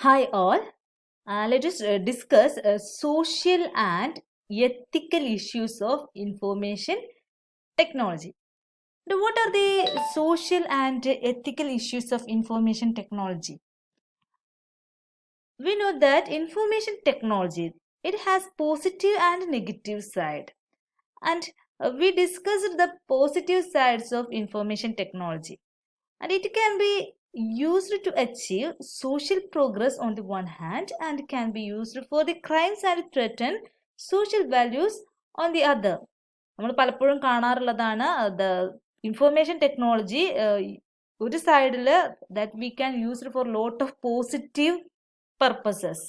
Hi all. Let us discuss social and ethical issues of information technology. Now, what are the social and ethical issues of information technology? We know that information technology, it has positive and negative side, and we discussed the positive sides of information technology, and it can be used to achieve social progress on the one hand and can be used for the crimes and threaten social values on the other. നമ്മൾ പലപ്പോഴും കാണാറുള്ളതാണ് the information technology ഒരു സൈഡിൽ that we can used for lot of positive purposes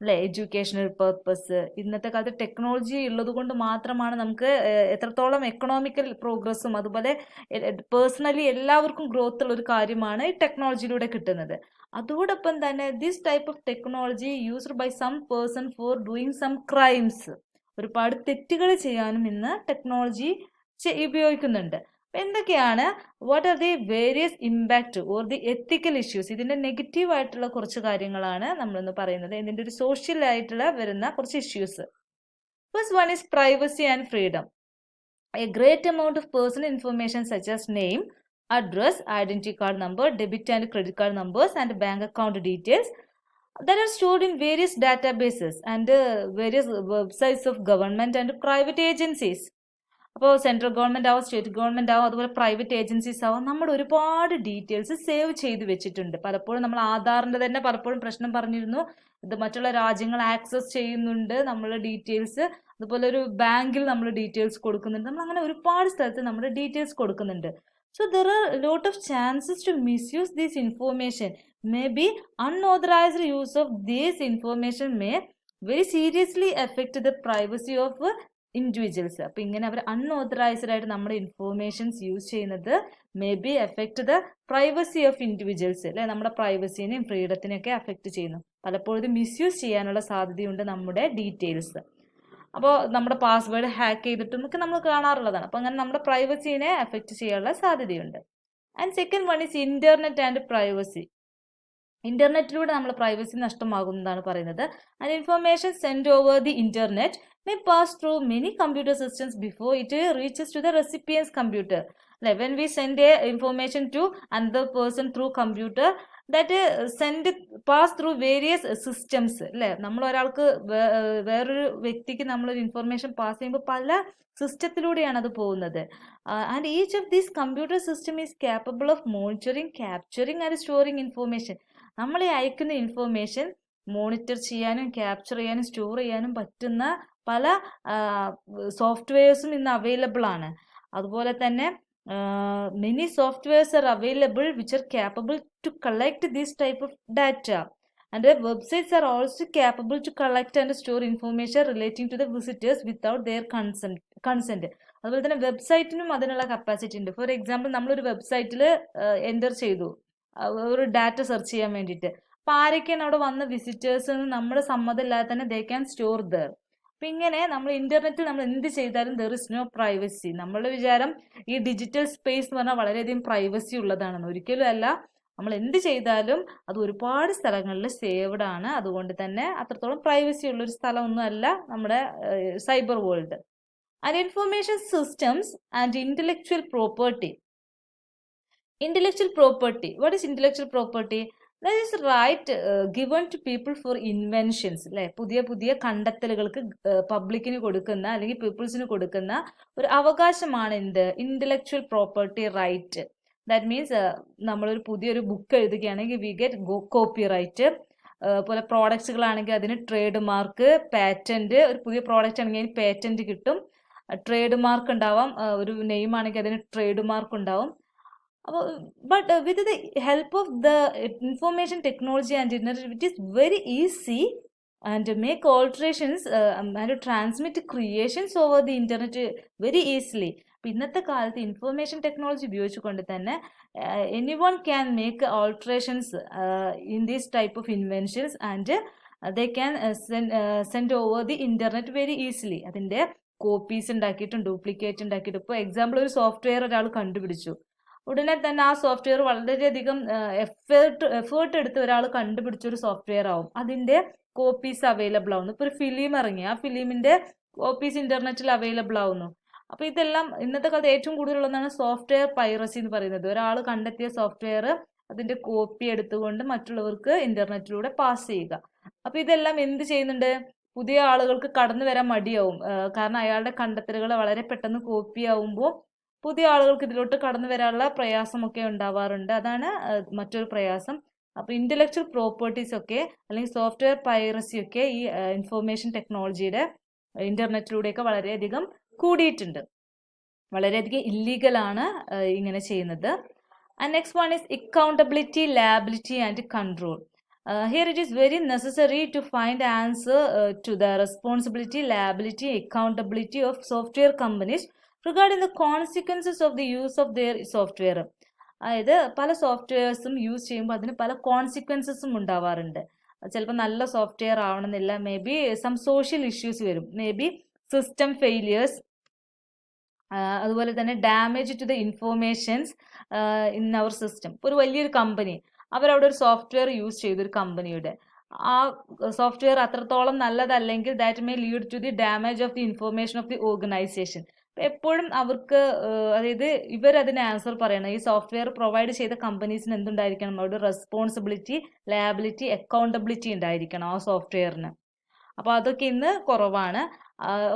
അല്ലെ, educational purpose. ഇന്നത്തെ കാലത്ത് technology ഉള്ളത് കൊണ്ട് മാത്രമാണ് നമുക്ക് എത്രത്തോളം എക്കണോമിക്കൽ പ്രോഗ്രസ്സും അതുപോലെ പേഴ്സണലി എല്ലാവർക്കും ഗ്രോത്ത് ഉള്ള ഒരു കാര്യമാണ് ഈ ടെക്നോളജിയിലൂടെ കിട്ടുന്നത്. അതോടൊപ്പം തന്നെ this type of technology used by some person for doing some crimes, ഒരുപാട് തെറ്റുകൾ ചെയ്യാനും ഇന്ന് ടെക്നോളജി ഉപയോഗിക്കുന്നുണ്ട്. എന്തൊക്കെയാണ് what are the various impact or the ethical issues? ഇതിന്റെ നെഗറ്റീവ് ആയിട്ടുള്ള കുറച്ച് കാര്യങ്ങളാണ് നമ്മളിന്ന് പറയുന്നത്. ഇതിന്റെ ഒരു സോഷ്യൽ ആയിട്ടുള്ള വരുന്ന കുറച്ച് issues. First one is privacy and freedom. A great amount of personal information such as name, address, identity card number, debit and credit card numbers and bank account details that are stored in various databases and various websites of government and private agencies. അപ്പോൾ central government ആവും, state government ആവും, അതുപോലെ private agencies ആവും, നമ്മൾ ഒരുപാട് details save ചെയ്ത് വെച്ചിട്ടുണ്ട്. പലപ്പോഴും നമ്മൾ ആധാറിൻ്റെ തന്നെ പലപ്പോഴും പ്രശ്നം പറഞ്ഞിരുന്നു, ഇത് മറ്റുള്ള രാജ്യങ്ങൾ ആക്സസ് ചെയ്യുന്നുണ്ട് നമ്മളുടെ ഡീറ്റെയിൽസ്. അതുപോലെ ഒരു ബാങ്കിൽ നമ്മൾ ഡീറ്റെയിൽസ് കൊടുക്കുന്നുണ്ട്. നമ്മൾ അങ്ങനെ ഒരുപാട് സ്ഥലത്ത് നമ്മുടെ ഡീറ്റെയിൽസ് കൊടുക്കുന്നുണ്ട്. So there are lot of chances to misuse this information. May be unauthorised use of this information may very seriously effect the privacy of individuals. അപ്പം ഇങ്ങനെ അവർ അൺഓതറൈസ്ഡ് ആയിട്ട് നമ്മുടെ ഇൻഫോർമേഷൻസ് യൂസ് ചെയ്യുന്നത് may be effect the privacy of individuals, അല്ലെ, നമ്മുടെ പ്രൈവസിനെയും ഫ്രീഡത്തിനെയും ഒക്കെ effect ചെയ്യുന്നു. പലപ്പോഴും ഇത് മിസ്യൂസ് ചെയ്യാനുള്ള സാധ്യതയുണ്ട് നമ്മുടെ ഡീറ്റെയിൽസ്. അപ്പോൾ നമ്മുടെ പാസ്വേഡ് ഹാക്ക് ചെയ്തിട്ടും ഒക്കെ നമ്മൾ കാണാറുള്ളതാണ്. അപ്പോൾ അങ്ങനെ നമ്മുടെ പ്രൈവസിനെ എഫക്ട് ചെയ്യാനുള്ള സാധ്യതയുണ്ട്. And second one is internet and privacy. ഇന്റർനെറ്റിലൂടെ നമ്മൾ പ്രൈവസി നഷ്ടമാകുന്നതാണ് പറയുന്നത്. And information send over the internet may pass through many computer systems before it reaches to the recipient's computer. Like when we send a information to another person through computer, that pass through various systems. അല്ലെ, നമ്മൾ ഒരാൾക്ക് വേറൊരു വ്യക്തിക്ക് നമ്മളൊരു information pass ചെയ്യുമ്പോൾ പല സിസ്റ്റത്തിലൂടെയാണ് അത് പോകുന്നത്. And each of these computer system is capable of monitoring, capturing and storing information. നമ്മൾ ഈ അയക്കുന്ന ഇൻഫർമേഷൻ മോണിറ്റർ ചെയ്യാനും ക്യാപ്ചർ ചെയ്യാനും സ്റ്റോർ ചെയ്യാനും പറ്റുന്ന പല സോഫ്റ്റ്വെയർസും ഇന്ന് അവൈലബിൾ ആണ്. അതുപോലെ തന്നെ many softwares are available which are capable to collect this type of data and websites are also capable to collect and store information relating to the visitors without their consent. അതുപോലെ തന്നെ വെബ്സൈറ്റിനും അതിനുള്ള capacity ഉണ്ട്. For example, നമ്മളൊരു വെബ്സൈറ്റിൽ enter ചെയ്തു ഒരു data search ചെയ്യാൻ വേണ്ടിയിട്ട്. അപ്പോൾ ആരൊക്കെയാണ് അവിടെ വന്ന വിസിറ്റേഴ്സ് നമ്മുടെ സമ്മതമില്ലാതെ തന്നെ ദേ ക്യാൻ സ്റ്റോർ ദർ. അപ്പം ഇങ്ങനെ നമ്മൾ ഇന്റർനെറ്റിൽ നമ്മൾ എന്ത് ചെയ്താലും ദർ ഇസ് നോ പ്രൈവസി. നമ്മളുടെ വിചാരം ഈ ഡിജിറ്റൽ സ്പേസ് എന്ന് പറഞ്ഞാൽ വളരെയധികം പ്രൈവസി ഉള്ളതാണെന്ന്. ഒരിക്കലും അല്ല. നമ്മൾ എന്ത് ചെയ്താലും അത് ഒരുപാട് സ്ഥലങ്ങളിൽ സേവ്ഡ് ആണ്. അതുകൊണ്ട് തന്നെ അത്രത്തോളം പ്രൈവസി ഉള്ളൊരു സ്ഥലമൊന്നും അല്ല നമ്മുടെ cyber world. And information systems and intellectual property. Intellectual property. What is intellectual property? That is right given to people for inventions. അല്ലെ, പുതിയ പുതിയ കണ്ടെത്തലുകൾക്ക് പബ്ലിക്കിന് കൊടുക്കുന്ന അല്ലെങ്കിൽ പീപ്പിൾസിന് കൊടുക്കുന്ന ഒരു അവകാശമാണ് എന്ത്? Intellectual property right. That means നമ്മളൊരു പുതിയൊരു ബുക്ക് എഴുതുകയാണെങ്കിൽ വി ഗെറ്റ് കോപ്പി റൈറ്റ്. പോലെ പ്രോഡക്ട്സുകളാണെങ്കിൽ അതിന് ട്രേഡ് മാർക്ക്, പാറ്റന്റ്. ഒരു പുതിയ പ്രോഡക്റ്റ് ആണെങ്കിൽ അതിന് പാറ്റന്റ് കിട്ടും. ട്രേഡ് മാർക്ക് ഉണ്ടാവാം. ഒരു നെയിം ആണെങ്കിൽ അതിന് ട്രേഡ് മാർക്ക് ഉണ്ടാവും. But with the help of the information technology and internet, it is very easy and make alterations and transmit creations over the internet very easily. ഇന്നത്തെ കാലത്ത് information technology ഉപയോഗിച്ചുകൊണ്ട് തന്നെ anyone can make alterations in this type of inventions and they can send over the internet very easily. അതിൻ്റെ copies ഉണ്ടാക്കിയിട്ടും duplicate ഉണ്ടാക്കിയിട്ടും. ഇപ്പോൾ example, ഒരു software ഒരാൾ കണ്ടുപിടിച്ചു. ഉടനെ തന്നെ ആ സോഫ്റ്റ്വെയർ വളരെയധികം എഫേർട്ട് എടുത്ത് ഒരാൾ കണ്ടുപിടിച്ചൊരു സോഫ്റ്റ്വെയർ ആവും. അതിന്റെ കോപ്പീസ് അവൈലബിൾ ആവുന്നു. ഇപ്പൊ ഒരു ഫിലിം ഇറങ്ങി, ആ ഫിലിമിന്റെ കോപ്പീസ് ഇന്റർനെറ്റിൽ അവൈലബിൾ ആവുന്നു. അപ്പൊ ഇതെല്ലാം ഇന്നത്തെ കാലത്ത് ഏറ്റവും കൂടുതലുള്ളതാണ് സോഫ്റ്റ്വെയർ പൈറസി എന്ന് പറയുന്നത്. ഒരാൾ കണ്ടെത്തിയ സോഫ്റ്റ്വെയർ അതിന്റെ കോപ്പി എടുത്തുകൊണ്ട് മറ്റുള്ളവർക്ക് ഇന്റർനെറ്റിലൂടെ പാസ് ചെയ്യുക. അപ്പൊ ഇതെല്ലാം എന്ത് ചെയ്യുന്നുണ്ട്? പുതിയ ആളുകൾക്ക് കടന്നു വരാൻ മടിയാവും. കാരണം അയാളുടെ കണ്ടെത്തലുകൾ വളരെ പെട്ടെന്ന് കോപ്പി ആവുമ്പോൾ പുതിയ ആളുകൾക്ക് ഇതിലോട്ട് കടന്നു വരാനുള്ള പ്രയാസമൊക്കെ ഉണ്ടാവാറുണ്ട്. അതാണ് മറ്റൊരു പ്രയാസം. അപ്പൊ ഇന്റലക്ച്വൽ പ്രോപ്പർട്ടീസ് ഒക്കെ അല്ലെങ്കിൽ സോഫ്റ്റ്വെയർ പൈറസി ഒക്കെ ഈ ഇൻഫോർമേഷൻ ടെക്നോളജിയുടെ ഇന്റർനെറ്റിലൂടെയൊക്കെ വളരെയധികം കൂടിയിട്ടുണ്ട്. വളരെയധികം ഇല്ലീഗലാണ് ഇങ്ങനെ ചെയ്യുന്നത്. And next one is accountability, liability and control. Here it is very necessary to find answer to the responsibility, liability, accountability of software companies regarding the consequences of the use of their software. അതായത് പല സോഫ്റ്റ്വെയർസും use ചെയ്യുമ്പോൾ അതിന് പല കോൺസിക്വൻസസും ഉണ്ടാവാറുണ്ട്. ചിലപ്പോൾ നല്ല software ആവണമെന്നില്ല. May be some social issues വരും. മേ ബി സിസ്റ്റം ഫെയിലിയേഴ്സ്, അതുപോലെ തന്നെ damage to the informations in our system. ഇപ്പോൾ ഒരു വലിയൊരു കമ്പനി അവരവിടെ ഒരു സോഫ്റ്റ്വെയർ യൂസ് ചെയ്തു, ഒരു കമ്പനിയുടെ ആ സോഫ്റ്റ്വെയർ അത്രത്തോളം നല്ലതല്ലെങ്കിൽ that may lead to the damage of the information of the organisation. എപ്പോഴും അവർക്ക് അതായത് ഇവരതിന് ആൻസർ പറയണം. ഈ സോഫ്റ്റ്വെയർ പ്രൊവൈഡ് ചെയ്ത കമ്പനീസിന് എന്തുണ്ടായിരിക്കണം? അവരുടെ റെസ്പോൺസിബിലിറ്റി, ലയബിലിറ്റി, അക്കൗണ്ടബിലിറ്റി ഉണ്ടായിരിക്കണം ആ സോഫ്റ്റ്വെയറിന്. അപ്പോൾ അതൊക്കെ ഇന്ന് കുറവാണ്.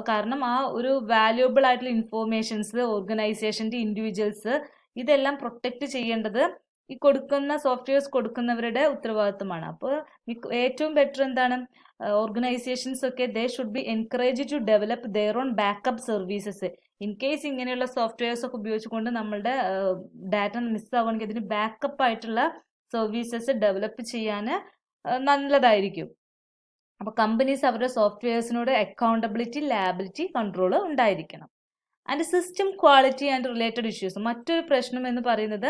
കാരണം ആ ഒരു വാല്യുബിൾ ആയിട്ടുള്ള ഇൻഫോർമേഷൻസ് ഓർഗനൈസേഷൻ്റെ ഇൻഡിവിജ്വൽസ് ഇതെല്ലാം പ്രൊട്ടക്റ്റ് ചെയ്യേണ്ടത് ഈ കൊടുക്കുന്ന സോഫ്റ്റ്വെയർസ് കൊടുക്കുന്നവരുടെ ഉത്തരവാദിത്തമാണ്. അപ്പോൾ ഏറ്റവും ബെറ്റർ എന്താണ്? ഓർഗനൈസേഷൻസ് ഒക്കെ they should be encourage to develop their own backup services. In case ഇങ്ങനെയുള്ള സോഫ്റ്റ്വെയർസ് ഒക്കെ ഉപയോഗിച്ചുകൊണ്ട് നമ്മളുടെ ഡാറ്റ മിസ്സാവുകയാണെങ്കിൽ അതിന് ബാക്കപ്പ് ആയിട്ടുള്ള സർവീസസ് ഡെവലപ്പ് ചെയ്യാൻ നല്ലതായിരിക്കും. അപ്പോൾ കമ്പനീസ് അവരുടെ സോഫ്റ്റ്വെയർസിനോട് അക്കൗണ്ടബിലിറ്റി, ലയബിലിറ്റി, കൺട്രോൾ ഉണ്ടായിരിക്കണം. And system quality and related issues. മറ്റൊരു പ്രശ്നം എന്ന് പറയുന്നത്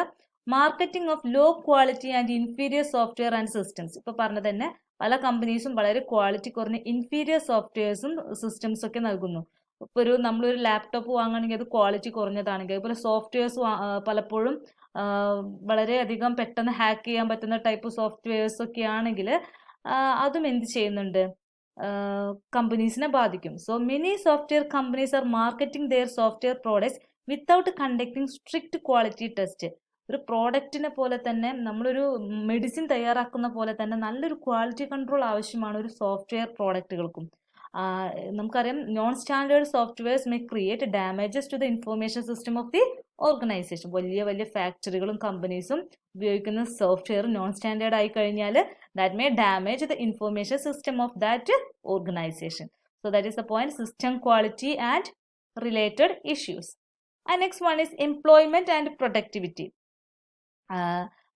marketing of low quality and inferior software and systems. ഇപ്പോൾ പറഞ്ഞ തന്നെ പല കമ്പനീസും വളരെ ക്വാളിറ്റി കുറഞ്ഞ ഇൻഫീരിയർ സോഫ്റ്റ്വെയർസും സിസ്റ്റംസും ഒക്കെ നൽകുന്നു. ഇപ്പോൾ നമ്മളൊരു ലാപ്ടോപ്പ് വാങ്ങുകയാണെങ്കിൽ അത് ക്വാളിറ്റി കുറഞ്ഞതാണെങ്കിൽ, അതുപോലെ സോഫ്റ്റ്വെയർസ് പലപ്പോഴും വളരെയധികം പെട്ടെന്ന് ഹാക്ക് ചെയ്യാൻ പറ്റുന്ന ടൈപ്പ് സോഫ്റ്റ്വെയർസ് ഒക്കെ ആണെങ്കിൽ അതും എന്ത് ചെയ്യുന്നുണ്ട്? കമ്പനീസിനെ ബാധിക്കും. So many software companies are marketing their software products without conducting strict quality test. ഒരു പ്രോഡക്റ്റിനെ പോലെ തന്നെ നമ്മളൊരു മെഡിസിൻ തയ്യാറാക്കുന്ന പോലെ തന്നെ നല്ലൊരു ക്വാളിറ്റി കൺട്രോൾ ആവശ്യമാണ് ഒരു സോഫ്റ്റ്വെയർ പ്രോഡക്റ്റുകൾക്കും. നമുക്കറിയാം non standard softwares may create damages to the information system of the organisation. വലിയ വലിയ ഫാക്ടറികളും കമ്പനീസും ഉപയോഗിക്കുന്ന സോഫ്റ്റ്വെയർ നോൺ സ്റ്റാൻഡേർഡ് ആയി കഴിഞ്ഞാൽ that may damage the information system of that organization. So that is the point, system quality and related issues. And next one is employment and productivity.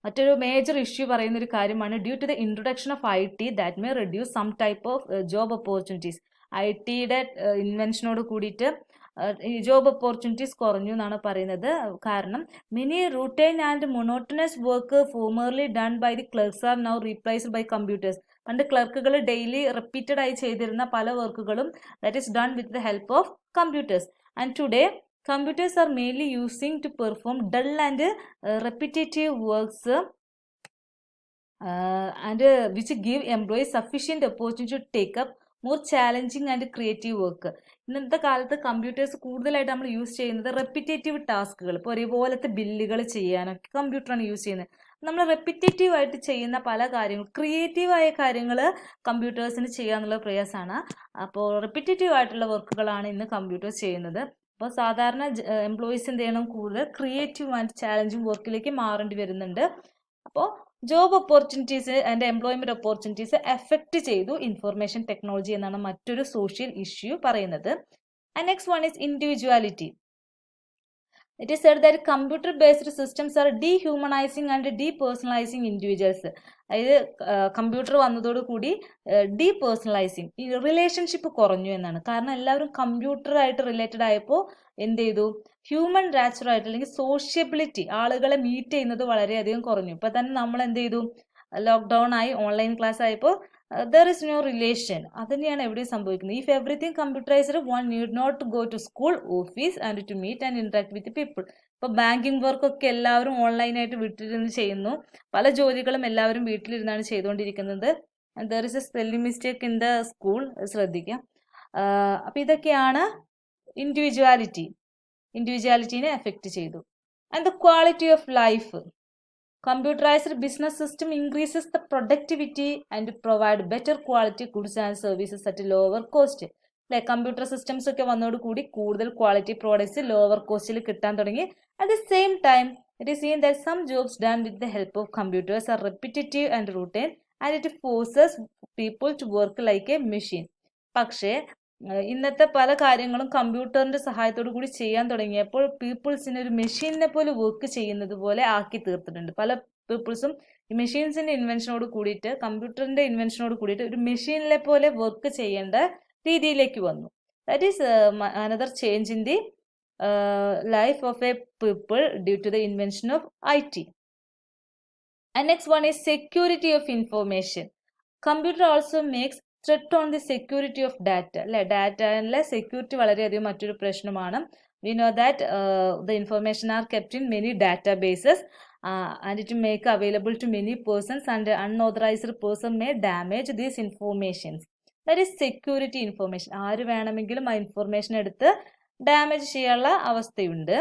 മറ്റൊരു major issue പറയുന്ന ഒരു കാര്യമാണ് due to the introduction of IT that may reduce some type of job opportunities. IT-യുടെ ഇൻവെൻഷനോട് കൂടിയിട്ട് job opportunities കുറഞ്ഞു എന്നാണ് പറയുന്നത്. കാരണം many routine and monotonous work formerly done by the clerks are now replaced by computers. പണ്ട് ക്ലർക്കുകൾ daily repeated ആയി ചെയ്തിരുന്ന പല വർക്കുകളും that is done with the help of computers. And today computers are mainly using to perform dull and repetitive works and which give employees sufficient opportunity to take up more challenging and creative work. ഇന്നത്തെ കാലത്ത് computers കൂടുതലായിട്ട് നമ്മൾ use ചെയ്യുന്നത് repetitive ടാസ്കുകൾ, ഇപ്പോൾ ഒരേപോലത്തെ ബില്ലുകൾ ചെയ്യാനൊക്കെ കമ്പ്യൂട്ടറാണ് യൂസ് ചെയ്യുന്നത്. നമ്മൾ റെപ്പിറ്റേറ്റീവ് ആയിട്ട് ചെയ്യുന്ന പല കാര്യങ്ങൾ, ക്രിയേറ്റീവായ കാര്യങ്ങൾ കമ്പ്യൂട്ടേഴ്സിന് ചെയ്യാന്നുള്ള പ്രയാസമാണ്. അപ്പോൾ റെപ്പിറ്റേറ്റീവ് ആയിട്ടുള്ള വർക്കുകളാണ് ഇന്ന് കമ്പ്യൂട്ടേഴ്സ് ചെയ്യുന്നത്. അപ്പോൾ സാധാരണ എംപ്ലോയീസ് എന്ത് ചെയ്യണം? കൂടുതൽ ക്രിയേറ്റീവ് ആൻഡ് ചാലഞ്ചിങ് വർക്കിലേക്ക് മാറേണ്ടി വരുന്നുണ്ട്. അപ്പോൾ job opportunities and employment opportunities effect ചെയ്തു ഇൻഫർമേഷൻ ടെക്നോളജി എന്നാണ് മറ്റൊരു സോഷ്യൽ ഇഷ്യൂ പറയുന്നത്. And next one is individuality. It is said that computer-based systems are dehumanizing and depersonalizing individuals. അതായത് കമ്പ്യൂട്ടർ വന്നതോടുകൂടി ഡീപേഴ്സണലൈസിങ്, ഈ റിലേഷൻഷിപ്പ് കുറഞ്ഞു എന്നാണ്. കാരണം എല്ലാവരും കമ്പ്യൂട്ടറായിട്ട് റിലേറ്റഡ് ആയപ്പോൾ എന്ത് ചെയ്തു? ഹ്യൂമൻ നാച്ചുറായിട്ട് അല്ലെങ്കിൽ സോഷ്യബിലിറ്റി, ആളുകളെ മീറ്റ് ചെയ്യുന്നത് വളരെയധികം കുറഞ്ഞു. ഇപ്പം തന്നെ നമ്മൾ എന്ത് ചെയ്തു? ലോക്ക്ഡൗൺ ആയി, ഓൺലൈൻ ക്ലാസ് ആയപ്പോൾ there is no relation. അതുതന്നെയാണ് എവിടെയും സംഭവിക്കുന്നത്. If everything computerized, one need not go to school, office and to meet and interact with people. ഇപ്പോൾ ബാങ്കിങ് വർക്കൊക്കെ എല്ലാവരും ഓൺലൈനായിട്ട് വീട്ടിലിരുന്ന് ചെയ്യുന്നു. പല ജോലികളും എല്ലാവരും വീട്ടിലിരുന്നാണ് ചെയ്തുകൊണ്ടിരിക്കുന്നത്. There is A spelling mistake in the school, ശ്രദ്ധിക്കാം. അപ്പം ഇതൊക്കെയാണ് ഇൻഡിവിജ്വാലിറ്റീനെ എഫക്റ്റ് ചെയ്തു. And the quality of life. Computerized business system increases the productivity and provide better quality goods and services at a lower cost. അല്ലെ, computer systems ഒക്കെ വന്നതോടുകൂടി കൂടുതൽ quality products lower കോസ്റ്റിൽ കിട്ടാൻ തുടങ്ങി. At the same time it is seen that some jobs done with the help of computers are repetitive and routine and it forces people to work like a machine. പക്ഷേ ഇന്നത്തെ പല കാര്യങ്ങളും കമ്പ്യൂട്ടറിന്റെ സഹായത്തോടു കൂടി ചെയ്യാൻ തുടങ്ങിയപ്പോൾ പീപ്പിൾസിനെ ഒരു മെഷീനെ പോലെ വർക്ക് ചെയ്യുന്നത് പോലെ ആക്കി തീർത്തിട്ടുണ്ട്. പല പീപ്പിൾസും ഈ മെഷീൻസിന്റെ ഇൻവെൻഷനോട് കൂടിയിട്ട്, കമ്പ്യൂട്ടറിന്റെ ഇൻവെൻഷനോട് കൂടിയിട്ട് ഒരു മെഷീനിലെ പോലെ വർക്ക് ചെയ്യേണ്ട രീതിയിലേക്ക് വന്നു. That is another change in the life of a people due to the invention of IT. And next one is security of information. Computer also makes threat on the security of data. അല്ലെ, ഡാറ്റയിലെ security വളരെയധികം മറ്റൊരു പ്രശ്നമാണ്. We know that the information are kept in many databases and it make available to many persons, and unauthorized person may damage these informations. That is security information. ആര് വേണമെങ്കിലും ആ information എടുത്ത് damage ചെയ്യാനുള്ള അവസ്ഥയുണ്ട്.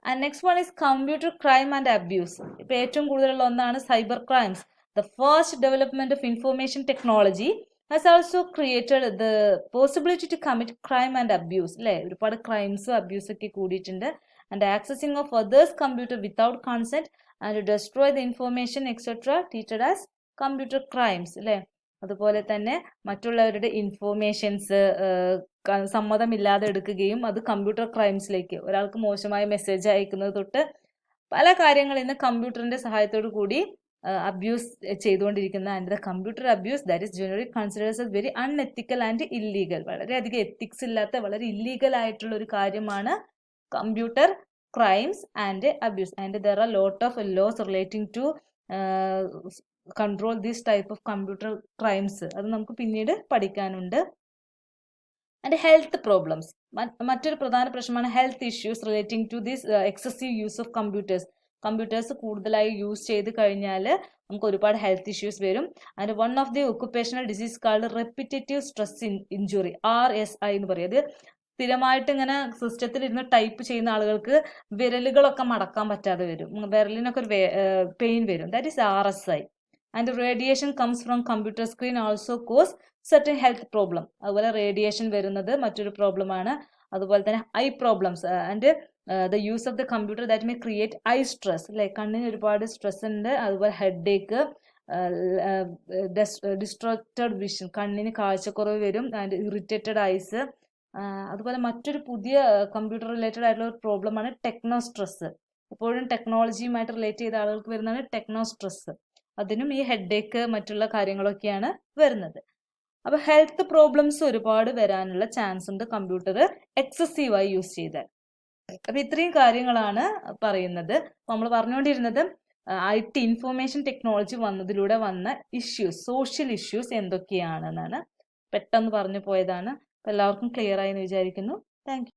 And next one is computer crime and abuse. ഇപ്പം ഏറ്റവും കൂടുതലുള്ള ഒന്നാണ് cyber crimes. The fast development of information technology has also created the possibility to commit crime and abuse. അല്ലേ, ഒരുപാട് ക്രൈംസും അബ്യൂസും ഒക്കെ കൂടിയിട്ടുണ്ട്. And accessing of others' computer without consent and to destroy the information etc. treated as computer crimes. അല്ലേ, അതുപോലെ തന്നെ മറ്റുള്ളവരുടെ informations സമ്മതമില്ലാതെ എടുക്കുകയും അത് കമ്പ്യൂട്ടർ ക്രൈംസിലേക്ക്, ഒരാൾക്ക് മോശമായ മെസ്സേജ് അയക്കുന്നത് തൊട്ട് പല കാര്യങ്ങൾ ഇന്ന് കമ്പ്യൂട്ടറിന്റെ സഹായത്തോടു കൂടി അബ്യൂസ് ചെയ്തുകൊണ്ടിരിക്കുന്ന. And the computer abuse that is generally considers as very unethical and illegal. വളരെയധികം എത്തിക്സ് ഇല്ലാത്ത, വളരെ ഇല്ലീഗൽ ആയിട്ടുള്ള ഒരു കാര്യമാണ് computer crimes and abuse. And there are lot of laws relating to control these type of computer crimes. അത് നമുക്ക് പിന്നീട് പഠിക്കാനുണ്ട്. And health problems. മറ്റൊരു പ്രധാന പ്രശ്നമാണ് health issues relating to this excessive use of computers. Computers കൂടുതലായി use ചെയ്ത് കഴിഞ്ഞാൽ നമുക്ക് ഒരുപാട് ഹെൽത്ത് ഇഷ്യൂസ് വരും. And one of the occupational disease called repetitive stress injury, RSI എന്ന് പറയും. അത് സ്ഥിരമായിട്ട് ഇങ്ങനെ സിസ്റ്റത്തിൽ ഇരുന്ന് ടൈപ്പ് ചെയ്യുന്ന ആളുകൾക്ക് വിരലുകളൊക്കെ മടക്കാൻ പറ്റാതെ വരും, വിരലിനൊക്കെ ഒരു പെയിൻ വരും. That is RSI. And radiation comes from computer screen also cause certain health problem. അതുപോലെ റേഡിയേഷൻ വരുന്നത് മറ്റൊരു പ്രോബ്ലമാണ്. അതുപോലെ തന്നെ eye problems and the use of the computer that may create eye stress. അല്ലെ, കണ്ണിന് ഒരുപാട് സ്ട്രെസ് ഉണ്ട്. അതുപോലെ ഹെഡ് ഏക്ക്, ഡിസ്ട്രോക്റ്റഡ് വിഷൻ, കണ്ണിന് കാഴ്ചക്കുറവ് വരും. And irritated eyes. അതുപോലെ മറ്റൊരു പുതിയ കമ്പ്യൂട്ടർ റിലേറ്റഡ് ആയിട്ടുള്ള ഒരു പ്രോബ്ലമാണ് ടെക്നോ സ്ട്രെസ്. എപ്പോഴും ടെക്നോളജിയുമായിട്ട് റിലേറ്റ് ചെയ്ത ആളുകൾക്ക് വരുന്നതാണ് ടെക്നോ സ്ട്രെസ്. അതിനും ഈ ഹെഡ് ഏക്ക് മറ്റുള്ള കാര്യങ്ങളൊക്കെയാണ് വരുന്നത്. അപ്പൊ ഹെൽത്ത് പ്രോബ്ലംസ് ഒരുപാട് വരാനുള്ള ചാൻസ് ഉണ്ട് കമ്പ്യൂട്ടർ എക്സസീവായി യൂസ് ചെയ്താൽ. അപ്പൊ ഇത്രയും കാര്യങ്ങളാണ് പറയുന്നത്. നമ്മൾ പറഞ്ഞുകൊണ്ടിരുന്നത് IT ഇൻഫോർമേഷൻ ടെക്നോളജി വന്നതിലൂടെ വന്ന ഇഷ്യൂസ്, സോഷ്യൽ ഇഷ്യൂസ് എന്തൊക്കെയാണെന്നാണ്. പെട്ടെന്ന് പറഞ്ഞു പോയതാണ്. എല്ലാവർക്കും ക്ലിയർ ആയി എന്ന് വിചാരിക്കുന്നു. Thank you.